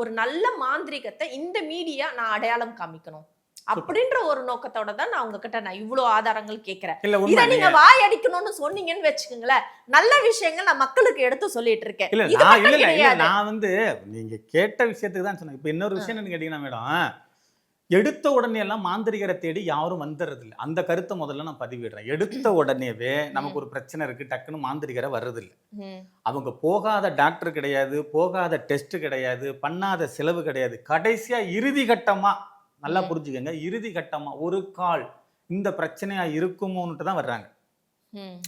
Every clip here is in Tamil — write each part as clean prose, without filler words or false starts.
ஒரு நல்ல மாந்திரிகத்தை இந்த மீடியா நான் அடையாளம் காமிக்கணும் அப்படின்ற ஒரு நோக்கத்தோட தான் நான் உங்ககிட்ட நான் இவ்வளவு ஆதாரங்கள் கேட்கிறேன். இதை நீங்க வாய் அடிக்கணும்னு சொன்னீங்கன்னு வச்சுக்கோங்களேன், நல்ல விஷயங்கள் நான் மக்களுக்கு எடுத்து சொல்லிட்டு இருக்கேன். நான் வந்து நீங்க கேட்ட விஷயத்துக்கு தான் சொன்னேன். இப்ப இன்னொரு விஷயம் என்ன கேட்டீங்கன்னா மேடம், எடுத்த உடனே எல்லாம் மாந்திரிகரை தேடி யாரும் வந்துடுறது இல்லை. அந்த கருத்தை முதல்ல நான் பதிவிடுறேன். எடுத்த உடனேவே நமக்கு ஒரு பிரச்சனை இருக்கு, டக்குன்னு மாந்திரிகரை வர்றது இல்லை. அவங்க போகாத டாக்டர் கிடையாது, போகாத டெஸ்ட் கிடையாது, பண்ணாத செலவு கிடையாது. கடைசியா இறுதி கட்டமா நல்லா புரிஞ்சுக்கங்க, இறுதி கட்டமா ஒரு கால் இந்த பிரச்சனையா இருக்குமோன்னுட்டு தான் வர்றாங்க.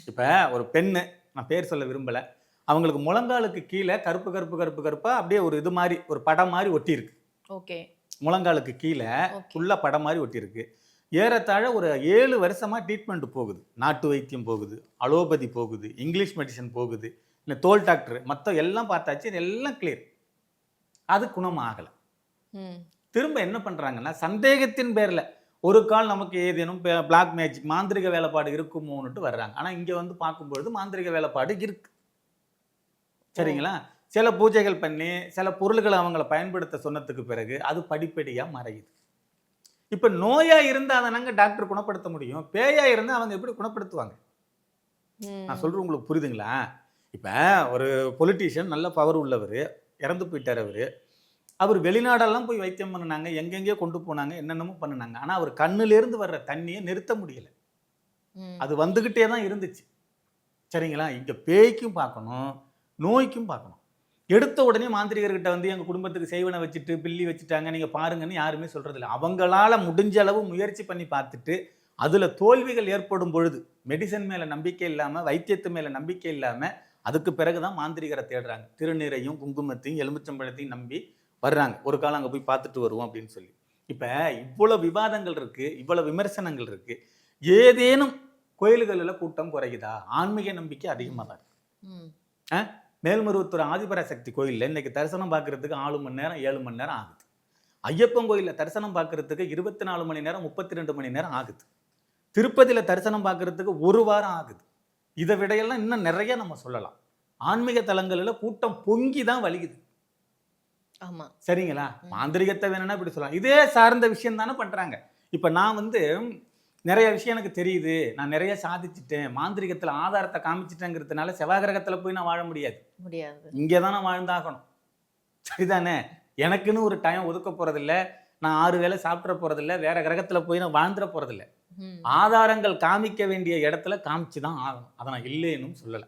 இப்ப ஒரு பெண்ணு, நான் பேர் சொல்ல விரும்பல, அவங்களுக்கு முழங்காலுக்கு கீழே கருப்பு கருப்பு கருப்பு கருப்பா அப்படியே ஒரு இது மாதிரி ஒரு படம் மாதிரி ஒட்டி இருக்கு. ஓகே, முழங்காலுக்கு கீழே ஃபுல்லா படம் மாதிரி ஒட்டி இருக்கு. ஏறத்தாழ ஒரு 7 வருஷமா ட்ரீட்மெண்ட் போகுது. நாட்டு வைத்தியம் போகுது, அலோபதி போகுது, இங்கிலீஷ் மெடிசன் போகுது, இல்லை தோல் டாக்டர் மற்ற எல்லாம் பார்த்தாச்சு, எல்லாம் கிளியர். அது குணம் ஆகலை. திரும்ப என்ன பண்றாங்கன்னா, சந்தேகத்தின் பேர்ல ஒரு கால் நமக்கு ஏதேனும் பிளாக் மேஜிக் மாந்திரிக வேலைப்பாடு இருக்குமோன்னுட்டு வர்றாங்க. ஆனா இங்க வந்து பார்க்கும்பொழுது மாந்திரிக வேலைப்பாடு இருக்கு. சரிங்களா? சில பூஜைகள் பண்ணி சில பொருள்களை அவங்கள பயன்படுத்த சொன்னதுக்கு பிறகு அது படிப்படியா மறையுது. இப்ப நோயா இருந்தா தானங்க டாக்டர் குணப்படுத்த முடியும். பேயா இருந்தா அவங்க எப்படி குணப்படுத்துவாங்க? நான் சொல்றேன், உங்களுக்கு புரியுதுங்களா? இப்ப ஒரு பொலிட்டீஷியன் நல்ல பவர் உள்ளவர், இறந்து போயிட்டார். அவர் வெளிநாடெல்லாம் போய் வைத்தியம் பண்ணினாங்க, எங்கெங்கேயோ கொண்டு போனாங்க, என்னென்னமோ பண்ணினாங்க. ஆனா அவர் கண்ணிலிருந்து வர்ற தண்ணியை நிறுத்த முடியல. அது வந்துகிட்டே தான் இருந்துச்சு. சரிங்களா? இங்க பேய்க்கும் பார்க்கணும், நோய்க்கும் பார்க்கணும். எடுத்த உடனே மாந்திரிகர்கிட்ட வந்து எங்க குடும்பத்துக்கு செய்வனை வச்சுட்டு பில்லி வச்சுட்டாங்க நீங்க பாருங்கன்னு யாருமே சொல்றது இல்லை. அவங்களால முடிஞ்ச அளவு முயற்சி பண்ணி பார்த்துட்டு அதுல தோல்விகள் ஏற்படும் பொழுது மெடிசன் மேல நம்பிக்கை இல்லாம, வைத்தியத்து மேல நம்பிக்கை இல்லாம, அதுக்கு பிறகுதான் மாந்திரிகரை தேடுறாங்க. திருநீரையும் குங்குமத்தையும் எலுமிச்சம்பழத்தையும் நம்பி வர்றாங்க. ஒரு காலம் அங்கே போய் பார்த்துட்டு வருவோம் அப்படின்னு சொல்லி. இப்போ இவ்வளவு விவாதங்கள் இருக்கு, இவ்வளவு விமர்சனங்கள் இருக்கு. ஏதேனும் கோயில்களில் கூட்டம் குறையுதா? ஆன்மீக நம்பிக்கை அதிகமாக தான் இருக்கு. மேல்மருவத்தூர் ஆதிபராசக்தி கோயிலில் இன்னைக்கு தரிசனம் பார்க்கறதுக்கு 4 மணி நேரம் 7 மணி நேரம் ஆகுது. ஐயப்பன் கோயிலில் தரிசனம் பார்க்கறதுக்கு 24 மணி நேரம் 32 மணி நேரம் ஆகுது. திருப்பதியில் தரிசனம் பார்க்கறதுக்கு 1 வாரம் ஆகுது. இதை விடையெல்லாம் இன்னும் நிறைய நம்ம சொல்லலாம். ஆன்மீக தலங்களில் கூட்டம் பொங்கி தான் வலிக்குது. ஆமா, சரிங்களா? மாந்திரிகத்தை வேணும்னா இப்படி சொல்லலாம். இதே சார்ந்த விஷயம் தானே பண்றாங்க. இப்ப நான் வந்து நிறைய விஷயம் எனக்கு தெரியுது, நான் நிறைய சாதிச்சுட்டேன், மாந்திரிகத்துல ஆதாரத்தை காமிச்சிட்டேங்கிறதுனால செவ்வாய் கிரகத்துல போய் நான் வாழ முடியாது. இங்கே தான் நான் வாழ்ந்தாகணும். சரிதானே? எனக்குன்னு ஒரு டைம் ஒதுக்க போறதில்ல, நான் 6 வேளை சாப்பிட போறதில்ல, வேற கிரகத்துல போய் நான் வாழ்ந்துட போறதில்ல. ஆதாரங்கள் காமிக்க வேண்டிய இடத்துல காமிச்சுதான் ஆகணும். அதை நான் இல்லைன்னு சொல்லலை.